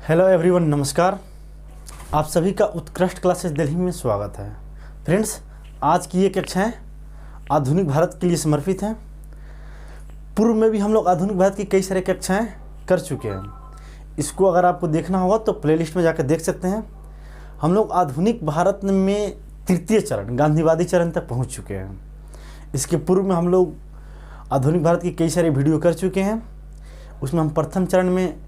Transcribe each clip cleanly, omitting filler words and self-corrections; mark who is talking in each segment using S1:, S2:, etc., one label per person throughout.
S1: Hello everyone, नमस्कार। आप सभी का उत्कृष्ट क्लासेस दिल्ली में स्वागत है। फ्रेंड्स, आज की ये कक्षाएं आधुनिक भारत के लिए समर्पित हैं। पूर्व में भी हम लोग आधुनिक भारत की कई सारे कक्षाएं कर चुके हैं। इसको अगर आपको देखना होगा तो प्लेलिस्ट में जाकर देख सकते हैं। हम लोग आधुनिक भारत में तृतीय चरण गांधीवादी चरण तक पहुँच चुके हैं। इसके पूर्व में हम लोग आधुनिक भारत की कई सारे वीडियो कर चुके हैं। उसमें हम प्रथम चरण में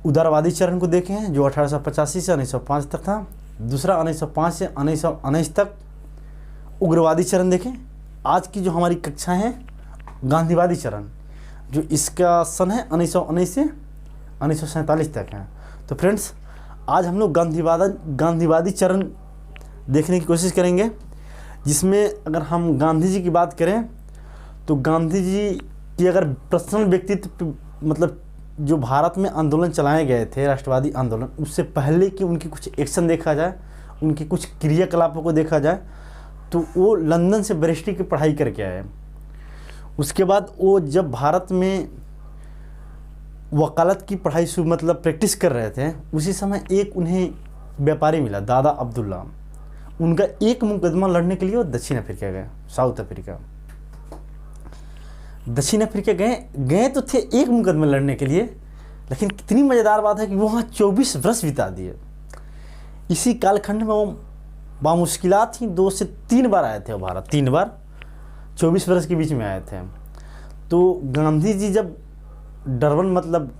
S1: उदारवादी चरण को देखे हैं जो 1885 से 1905 तक था। दूसरा 1905 से 1919 तक उग्रवादी चरण देखें। आज की जो हमारी कक्षा है गांधीवादी चरण, जो इसका सन है 1919 से 1947 तक है। तो फ्रेंड्स, आज हम लोग गांधीवादी चरण देखने की कोशिश करेंगे, जिसमें अगर हम गांधी जी की बात करें तो गांधी जी की अगर पर्सनल व्यक्तित्व मतलब जो भारत में आंदोलन चलाए गए थे, राष्ट्रवादी आंदोलन, उससे पहले कि उनकी कुछ एक्शन देखा जाए, उनकी कुछ क्रियाकलापों को देखा जाए, तो वो लंदन से बैरिस्ट्री की पढ़ाई करके आए। उसके बाद वो जब भारत में वकालत की पढ़ाई मतलब प्रैक्टिस कर रहे थे, उसी समय एक उन्हें व्यापारी मिला, दादा अब्दुल्ला। उनका एक मुकदमा लड़ने के लिए वो दक्षिण अफ्रीका गए, साउथ अफ्रीका। दक्षिण अफ्रीका गए तो थे एक मुकदमे लड़ने के लिए, लेकिन कितनी मज़ेदार बात है कि वहाँ 24 वर्ष बिता दिए। इसी कालखंड में वो बामुश्किलात ही 2 से 3 बार आए थे वो भारत, 3 बार 24 वर्ष के बीच में आए थे। तो गांधी जी जब डरबन मतलब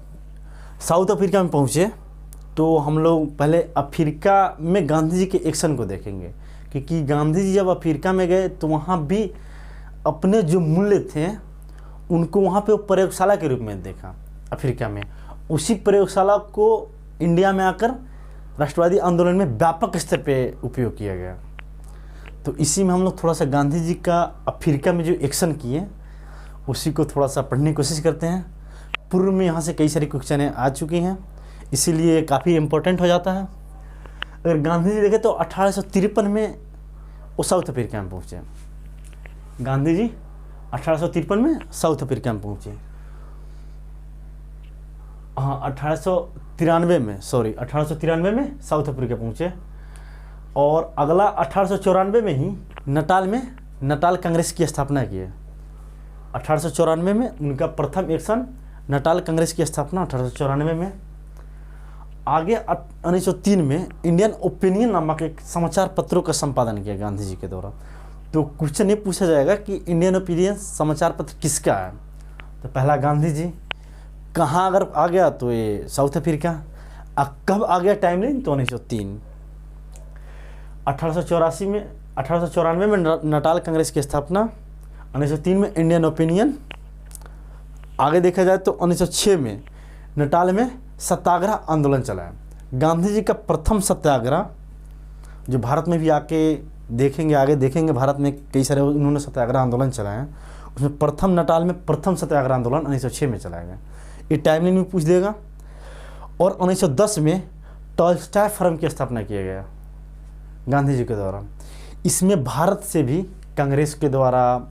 S1: साउथ अफ्रीका में पहुँचे, तो हम लोग पहले अफ्रीका में गांधी जी के एक्शन को देखेंगे, क्योंकि गांधी जी जब अफ्रीका में गए तो वहाँ भी अपने जो मूल्य थे उनको वहाँ पे वो प्रयोगशाला के रूप में देखा अफ्रीका में। उसी प्रयोगशाला को इंडिया में आकर राष्ट्रवादी आंदोलन में व्यापक स्तर पे उपयोग किया गया। तो इसी में हम लोग थोड़ा सा गांधी जी का अफ्रीका में जो एक्शन किए उसी को थोड़ा सा पढ़ने की कोशिश करते हैं। पूर्व में यहाँ से कई सारी क्वेश्चनें आ चुकी हैं, इसीलिए काफ़ी इम्पोर्टेंट हो जाता है। अगर गांधी जी देखें तो 1853 में वो साउथ अफ्रीका में पहुँचे। गांधी जी 1853 में साउथ अफ्रीका में पहुँचे। हाँ, 1893 में साउथ अफ्रीका पहुँचे। और अगला 1894 में ही नटाल कांग्रेस की स्थापना की है। 1894 में उनका प्रथम एक्शन नटाल कांग्रेस की स्थापना 1894 में। आगे 1903 में इंडियन ओपिनियन नामक एक समाचार पत्रों का संपादन किया गांधी जी के द्वारा। तो क्वेश्चन ये पूछा जाएगा कि इंडियन ओपिनियन समाचार पत्र किसका है, तो पहला गांधी जी। कहाँ अगर आ गया तो ये साउथ अफ्रीका। कब आ गया टाइमलाइन, तो 1903। 1894 में नटाल कांग्रेस की स्थापना, 1903 में इंडियन ओपिनियन। आगे देखा जाए तो 1906 में नटाल में सत्याग्रह आंदोलन चला है। गांधी जी का प्रथम सत्याग्रह, जो भारत में भी आके देखेंगे, आगे देखेंगे, भारत में कई सारे उन्होंने सत्याग्रह आंदोलन चलाए हैं। उसमें प्रथम नटाल में प्रथम सत्याग्रह आंदोलन 1906 में चलाया गया। ये टाइमलाइन में पूछ देगा। और 1910 में टॉलस्टॉय फर्म की स्थापना किया गया गांधी जी के द्वारा। इसमें भारत से भी कांग्रेस के द्वारा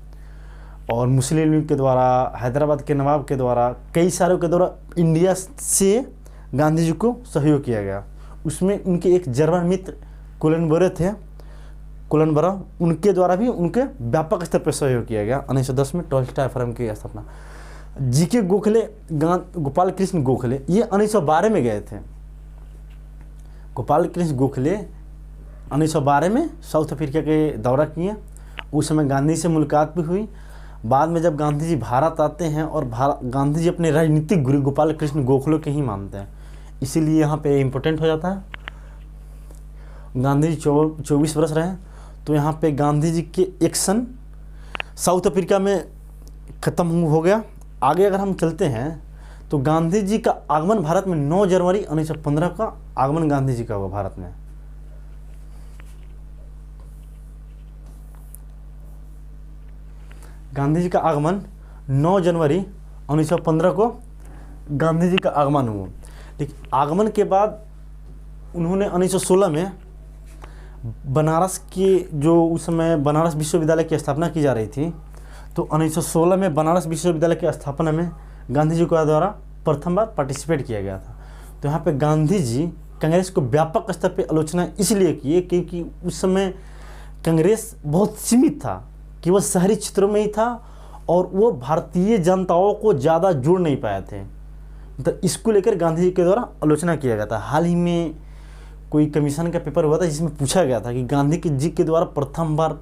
S1: और मुस्लिम लीग के द्वारा, हैदराबाद के नवाब के द्वारा, कई सारों के द्वारा इंडिया से गांधी जी को सहयोग किया गया। उसमें उनके एक जर्मन मित्र कोलन बरा, उनके द्वारा भी उनके व्यापक स्तर पर सहयोग किया गया। 1910 में टॉलस्टॉय फर्म की स्थापना। जीके गोखले, गोपाल कृष्ण गोखले, ये 1912 में गए थे। गोपाल कृष्ण गोखले 1912 में साउथ अफ्रीका के दौरा किए। उस समय गांधी से मुलाकात भी हुई। बाद में जब गांधी जी भारत आते हैं, और गांधी जी अपने राजनीतिक गुरु गोपाल कृष्ण गोखले के ही मानते हैं, इसीलिए यहाँ पे इम्पोर्टेंट हो जाता है। गांधी जी 24 वर्ष रहे, तो यहाँ पे गांधी जी के एक्शन साउथ अफ्रीका में ख़त्म हो गया। आगे अगर हम चलते हैं तो गांधी जी का आगमन भारत में 9 जनवरी 1915 का आगमन गांधी जी का हुआ भारत में। गांधी जी का आगमन 9 जनवरी 1915 को गांधी जी का आगमन हुआ। लेकिन आगमन के बाद उन्होंने 1916 में बनारस की, जो उस समय बनारस विश्वविद्यालय की स्थापना की जा रही थी, तो 1916 में बनारस विश्वविद्यालय की स्थापना में गांधी जी के द्वारा प्रथम बार पार्टिसिपेट किया गया था। तो यहाँ पे गांधी जी कांग्रेस को व्यापक स्तर पे आलोचना इसलिए किए क्योंकि उस समय कांग्रेस बहुत सीमित था, केवल शहरी क्षेत्रों में ही था और वो भारतीय जनताओं को ज़्यादा जोड़ नहीं पाए थे। तो इसको लेकर गांधी जी के द्वारा आलोचना किया गया था। हाल ही में कोई कमीशन का पेपर हुआ था जिसमें पूछा गया था कि गांधी जी के द्वारा प्रथम बार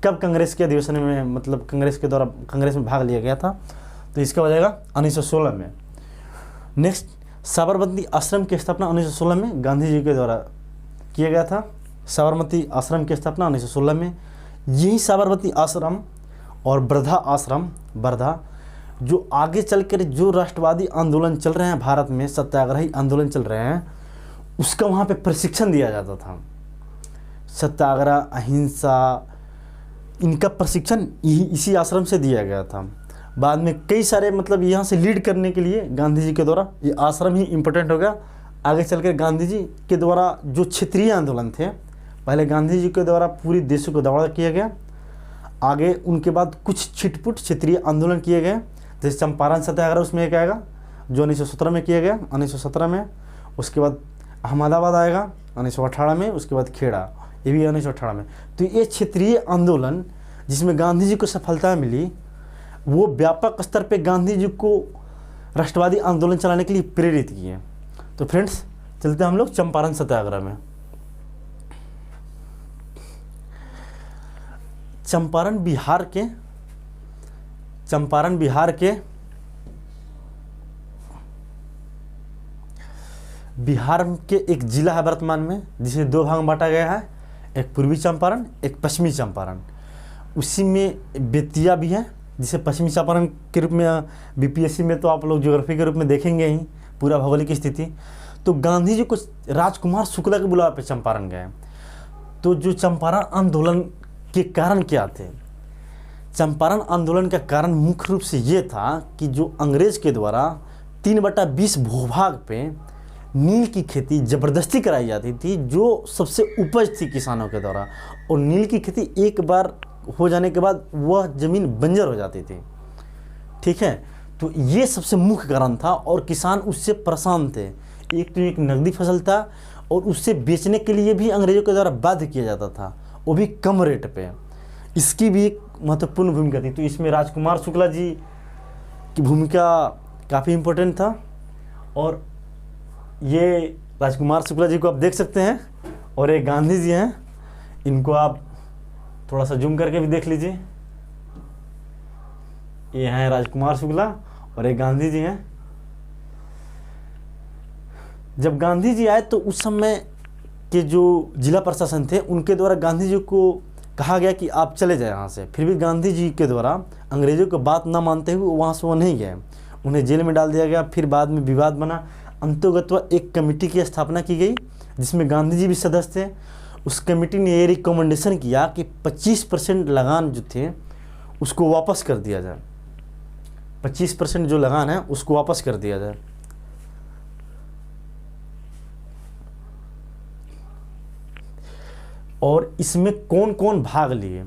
S1: कब कांग्रेस के अधिवेशन में, मतलब कांग्रेस में भाग लिया गया था। तो इसका हो जाएगा 1916 में। नेक्स्ट, साबरमती आश्रम की स्थापना 1916 में गांधी जी के द्वारा किया गया था। साबरमती आश्रम की स्थापना 1916 में। यही साबरमती आश्रम और वर्धा जो आगे चलकर जो राष्ट्रवादी आंदोलन चल रहे हैं भारत में, सत्याग्रही आंदोलन चल रहे हैं, उसका वहाँ पे प्रशिक्षण दिया जाता था। सत्याग्रह, अहिंसा, इनका प्रशिक्षण इसी आश्रम से दिया गया था। बाद में कई सारे मतलब यहाँ से लीड करने के लिए गांधी जी के द्वारा ये आश्रम ही इम्पोर्टेंट हो गया। आगे चलकर गांधी जी के द्वारा जो क्षेत्रीय आंदोलन थे, पहले गांधी जी के द्वारा पूरी देशों को दौड़ा किया गया, आगे उनके बाद कुछ छिटपुट क्षेत्रीय आंदोलन किए गए, जैसे चंपारण सत्याग्रह उसमें एक आएगा जो 1917 में किया गया, 1917 में। उसके बाद अहमदाबाद आएगा 1918 में, उसके बाद खेड़ा, ये भी 1918 में। तो ये क्षेत्रीय आंदोलन जिसमें गांधी जी को सफलता मिली, वो व्यापक स्तर पे गांधी जी को राष्ट्रवादी आंदोलन चलाने के लिए प्रेरित किए। तो फ्रेंड्स, चलते हैं हम लोग चंपारण सत्याग्रह में। चंपारण बिहार के एक जिला है वर्तमान में, जिसे दो भाग में बांटा गया है, एक पूर्वी चंपारण, एक पश्चिमी चंपारण। उसी में बेतिया भी है, जिसे पश्चिमी चंपारण के रूप में बीपीएससी में तो आप लोग ज्योग्राफी के रूप में देखेंगे ही पूरा भौगोलिक स्थिति। तो गांधी जी को राजकुमार शुक्ला के बुलावे पे चंपारण गए। तो जो चंपारण आंदोलन के कारण क्या थे? चंपारण आंदोलन का कारण मुख्य रूप से ये था कि जो अंग्रेज के द्वारा 3/20 भूभाग पे नील की खेती ज़बरदस्ती कराई जाती थी, जो सबसे उपज थी किसानों के द्वारा, और नील की खेती एक बार हो जाने के बाद वह ज़मीन बंजर हो जाती थी। ठीक है, तो ये सबसे मुख्य कारण था और किसान उससे परेशान थे। एक तो एक नकदी फसल था और उससे बेचने के लिए भी अंग्रेजों के द्वारा बाध्य किया जाता था, वो भी कम रेट पे। इसकी भी एक महत्वपूर्ण भूमिका थी। तो इसमें राजकुमार शुक्ला जी की भूमिका काफ़ी इम्पोर्टेंट था। और ये राजकुमार शुक्ला जी को आप देख सकते हैं, और एक गांधी जी हैं, इनको आप थोड़ा सा जूम करके भी देख लीजिए। ये हैं राजकुमार शुक्ला और एक गांधी जी हैं। जब गांधी जी आए तो उस समय के जो जिला प्रशासन थे उनके द्वारा गांधी जी को कहा गया कि आप चले जाए यहाँ से। फिर भी गांधी जी के द्वारा अंग्रेजों की बात ना मानते हुए वहाँ से वो नहीं गए, उन्हें जेल में डाल दिया गया। फिर बाद में विवाद बना, अंतर्गत एक कमेटी की स्थापना की गई जिसमें गांधी जी भी सदस्य थे। उस कमेटी ने ये रिकमेंडेशन किया कि 25% लगान जो थे उसको वापस कर दिया जाए। 25% जो लगान है उसको वापस कर दिया जाए। और इसमें कौन कौन भाग लिए,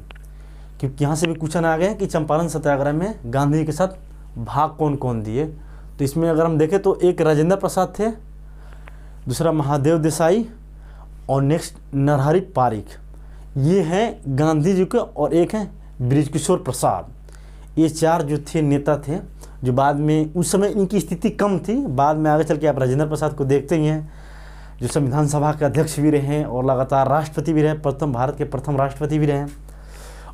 S1: क्योंकि यहाँ से भी क्वेश्चन आ गया कि चंपारण सत्याग्रह में गांधी जी के साथ भाग कौन कौन दिए। तो इसमें अगर हम देखें तो एक राजेंद्र प्रसाद थे, दूसरा महादेव देसाई और नेक्स्ट नरहरि पारिक, ये हैं गांधी जी के, और एक हैं बृजकिशोर प्रसाद। ये चार जो थे नेता थे, जो बाद में उस समय इनकी स्थिति कम थी, बाद में आगे चल के आप राजेंद्र प्रसाद को देखते ही हैं, जो संविधान सभा के अध्यक्ष भी रहे और लगातार राष्ट्रपति भी रहे, भारत के प्रथम राष्ट्रपति भी रहे।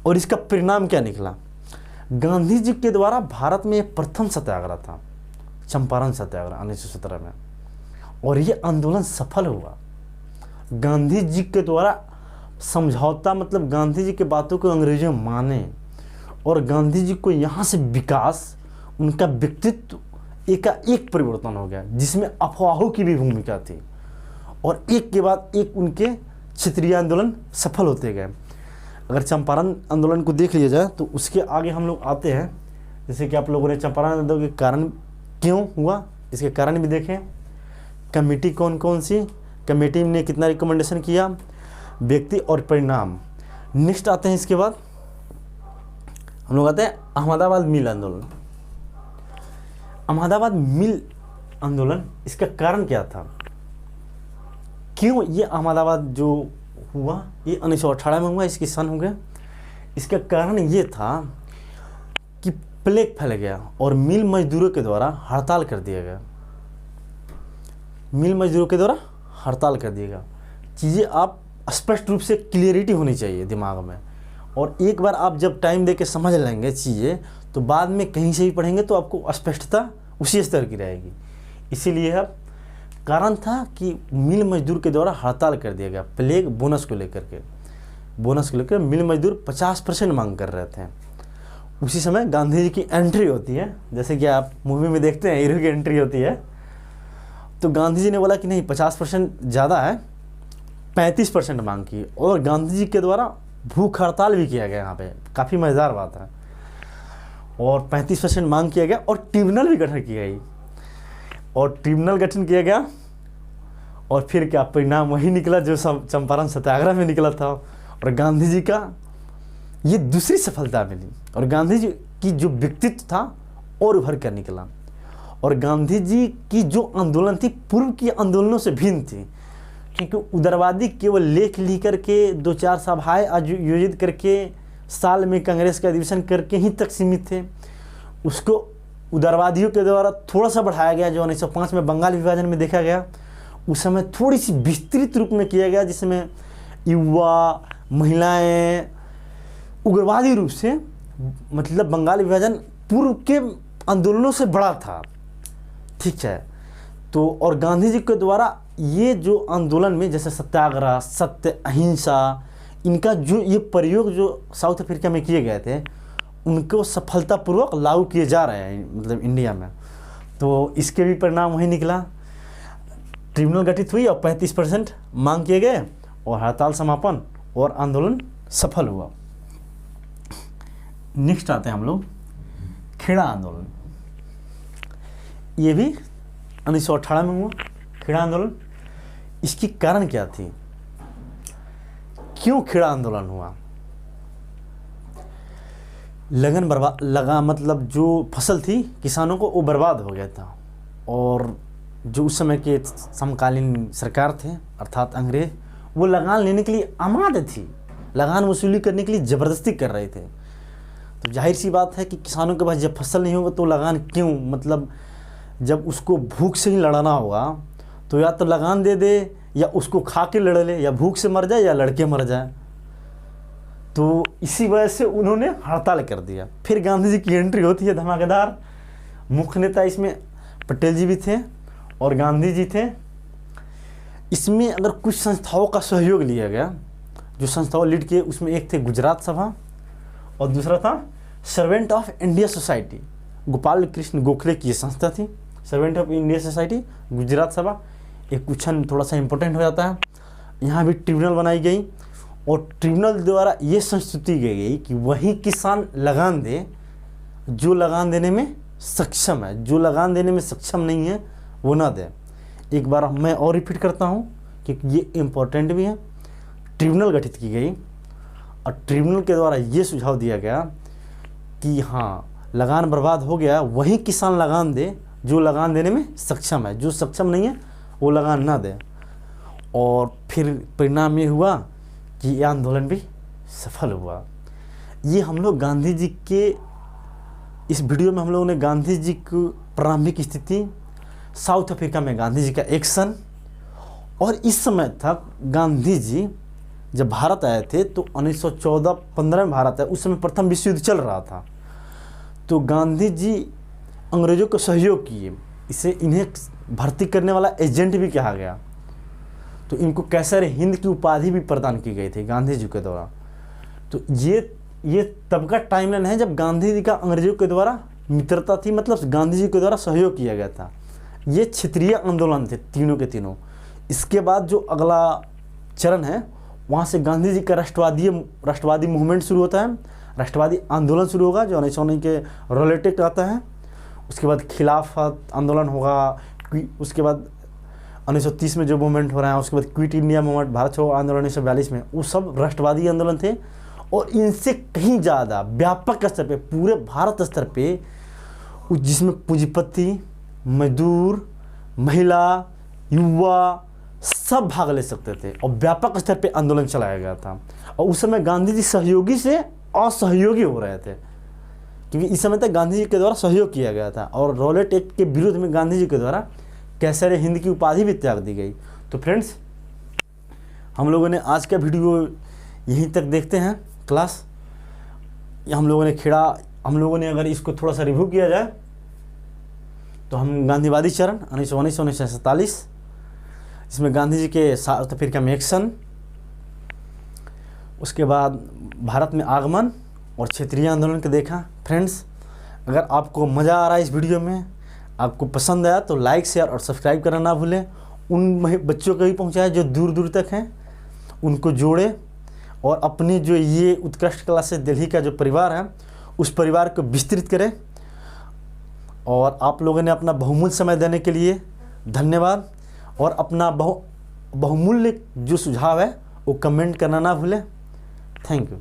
S1: और इसका परिणाम क्या निकला? गांधी जी के द्वारा भारत में प्रथम सत्याग्रह था चंपारण सत्याग्रह 1917 में, और ये आंदोलन सफल हुआ। गांधी जी के द्वारा समझौता, मतलब गांधी जी के बातों को अंग्रेजों माने, और गांधी जी को यहाँ से विकास, उनका व्यक्तित्व एक परिवर्तन हो गया, जिसमें अफवाहों की भी भूमिका थी, और एक के बाद एक उनके क्षेत्रीय आंदोलन सफल होते गए। अगर चंपारण आंदोलन को देख लिया जाए तो उसके आगे हम लोग आते हैं, जैसे कि आप लोगों ने चंपारण आंदोलन के कारण क्यों हुआ, इसके कारण भी देखें। कमेटी कौन कौन सी, कमेटी ने कितना रिकमेंडेशन किया, व्यक्ति और परिणाम। नेक्स्ट आते हैं, इसके बाद हम लोग आते हैं अहमदाबाद मिल आंदोलन। अहमदाबाद मिल आंदोलन, इसका कारण क्या था? क्यों ये अहमदाबाद जो हुआ ये 1918 में हुआ, इसकी सन हो गया। इसका कारण ये था कि प्लेग फैल गया और मिल मजदूरों के द्वारा हड़ताल कर दिया गया। मिल मजदूरों के द्वारा हड़ताल कर दिया गया। चीज़ें आप स्पष्ट रूप से क्लियरिटी होनी चाहिए दिमाग में, और एक बार आप जब टाइम दे के समझ लेंगे चीज़ें तो बाद में कहीं से भी पढ़ेंगे तो आपको स्पष्टता उसी स्तर की रहेगी। इसीलिए अब कारण था कि मिल मजदूर के द्वारा हड़ताल कर दिया गया प्लेग बोनस को लेकर मिल मजदूर 50% मांग कर रहे थे। उसी समय गांधी जी की एंट्री होती है, जैसे कि आप मूवी में देखते हैं हीरो की एंट्री होती है। तो गांधी जी ने बोला कि नहीं 50% ज़्यादा है, 35% मांग की, और गांधी जी के द्वारा भूख हड़ताल भी किया गया। यहाँ पे काफ़ी मज़ेदार बात है। और 35% मांग किया गया और ट्रिब्यूनल भी गठन की गई, और ट्रिब्यूनल गठन किया गया। और फिर क्या परिणाम वही निकला जो चंपारण सत्याग्रह में निकला था, और गांधी जी का ये दूसरी सफलता मिली, और गांधी जी की जो व्यक्तित्व था और उभर कर निकला। और गांधी जी की जो आंदोलन थी पूर्व की आंदोलनों से भिन्न थी, क्योंकि उदारवादी केवल लेख लिख करके 2-4 सभाएं आयोजित करके साल में कांग्रेस का अधिवेशन करके ही तक सीमित थे। उसको उदारवादियों के द्वारा थोड़ा सा बढ़ाया गया, जो 1905 में बंगाल विभाजन में देखा गया। उस समय थोड़ी सी विस्तृत रूप में किया गया, जिसमें युवा, महिलाएं उग्रवादी रूप से, मतलब बंगाल विभाजन पूर्व के आंदोलनों से बड़ा था, ठीक है। तो और गांधी जी के द्वारा ये जो आंदोलन में जैसे सत्याग्रह, सत्य, अहिंसा, इनका जो ये प्रयोग जो साउथ अफ्रीका में किए गए थे उनको सफलतापूर्वक लागू किए जा रहे हैं, मतलब इंडिया में। तो इसके भी परिणाम वही निकला, ट्रिब्यूनल गठित हुई और 35% मांग किए गए और हड़ताल समापन और आंदोलन सफल हुआ। नेक्स्ट आते हैं हम लोग खेड़ा आंदोलन। ये भी 1918 में हुआ खेड़ा आंदोलन। इसकी कारण क्या थी, क्यों खेड़ा आंदोलन हुआ? लगन बर्बाद लगा, मतलब जो फसल थी किसानों को वो बर्बाद हो गया था, और जो उस समय के समकालीन सरकार थे अर्थात अंग्रेज, वो लगान लेने के लिए आमाद थी, लगान वसूली करने के लिए ज़बरदस्ती कर रहे थे। तो जाहिर सी बात है कि किसानों के पास जब फसल नहीं होगा तो लगान क्यों, मतलब जब उसको भूख से ही लड़ना होगा तो या तो लगान दे दे या उसको खा के लड़ ले, या भूख से मर जाए या लड़के मर जाए। तो इसी वजह से उन्होंने हड़ताल कर दिया। फिर गांधी जी की एंट्री होती है धमाकेदार। मुख्य नेता इसमें पटेल जी भी थे और गांधी जी थे। इसमें अगर कुछ संस्थाओं का सहयोग लिया गया, जो संस्थाओं लीड किए, उसमें एक थे गुजरात सभा और दूसरा था servant of India society. Gopal Krishna Gokhale की ये संस्था थी, servant of India society, Gujarat सभा। एक क्वेश्चन थोड़ा सा इंपॉर्टेंट हो जाता है, यहाँ भी ट्रिब्यूनल बनाई गई और ट्रिब्यूनल द्वारा ये संस्तुति की गई कि वही किसान लगान दे जो लगान देने में सक्षम है, जो लगान देने में सक्षम नहीं है वो ना दे। एक बार मैं और रिपीट करता हूँ क्योंकि ये इम्पोर्टेंट भी है। ट्रिब्यूनल गठित की गई और ट्रिब्यूनल के द्वारा ये सुझाव दिया गया कि हाँ, लगान बर्बाद हो गया, वही किसान लगान दे जो लगान देने में सक्षम है, जो सक्षम नहीं है वो लगान ना दे। और फिर परिणाम ये हुआ कि ये आंदोलन भी सफल हुआ। ये हम लोग गांधी जी के इस वीडियो में हम लोगों ने गांधी जी की प्रारंभिक स्थिति, साउथ अफ्रीका में गांधी जी का एक्शन, और इस समय तक गांधी जी जब भारत आए थे तो 1914-15 में भारत आए, उस समय प्रथम विश्व युद्ध चल रहा था। तो गांधी जी अंग्रेज़ों को सहयोग किए, इसे इन्हें भर्ती करने वाला एजेंट भी कहा गया। तो इनको कैसर हिंद की उपाधि भी प्रदान की गई थी गांधी जी के द्वारा। तो ये तब का टाइमलाइन है जब गांधी जी का अंग्रेज़ों के द्वारा मित्रता थी, मतलब गांधी जी के द्वारा सहयोग किया गया था। ये क्षेत्रीय आंदोलन थे तीनों के तीनों। इसके बाद जो अगला चरण है वहाँ से गांधी जी का राष्ट्रवादी मूवमेंट शुरू होता है, राष्ट्रवादी आंदोलन शुरू होगा जो 1919 के रोलेट एक्ट आता है। उसके बाद खिलाफत आंदोलन होगा, उसके बाद 1930 में जो मूवमेंट हो रहा है, उसके बाद क्विट इंडिया मूवमेंट, भारत छोड़ो आंदोलन 1942 में, वो सब राष्ट्रवादी आंदोलन थे। और इनसे कहीं ज़्यादा व्यापक स्तर पे, पूरे भारत स्तर पे, जिसमें पूंजीपति, मजदूर, महिला, युवा सब भाग ले सकते थे और व्यापक स्तर पे आंदोलन चलाया गया था। और उस समय गांधी जी सहयोगी से असहयोगी हो रहे थे, क्योंकि इस समय तक गांधी जी के द्वारा सहयोग किया गया था और रॉलेट एक्ट के विरोध में गांधी जी के द्वारा कैसर हिंद की उपाधि भी त्याग दी गई। तो फ्रेंड्स, हम लोगों ने आज का वीडियो यहीं तक देखते हैं क्लास। हम लोगों ने अगर इसको थोड़ा सा रिव्यू किया जाए तो हम गांधीवादी चरण 1919-1947, इसमें गांधी जी के साउथ अफ्रीका में एक्शन, उसके बाद भारत में आगमन और क्षेत्रीय आंदोलन के देखा। फ्रेंड्स, अगर आपको मज़ा आ रहा है इस वीडियो में, आपको पसंद आया तो लाइक, शेयर और सब्सक्राइब करना ना भूलें। उन बच्चों को भी पहुंचाएं जो दूर दूर तक हैं, उनको जोड़ें और अपने जो ये उत्कृष्ट क्लासेस दिल्ली का जो परिवार है उस परिवार को विस्तृत करें। और आप लोगों ने अपना बहुमूल्य समय देने के लिए धन्यवाद। और अपना बहुमूल्य जो सुझाव है वो कमेंट करना ना भूलें। Thank you.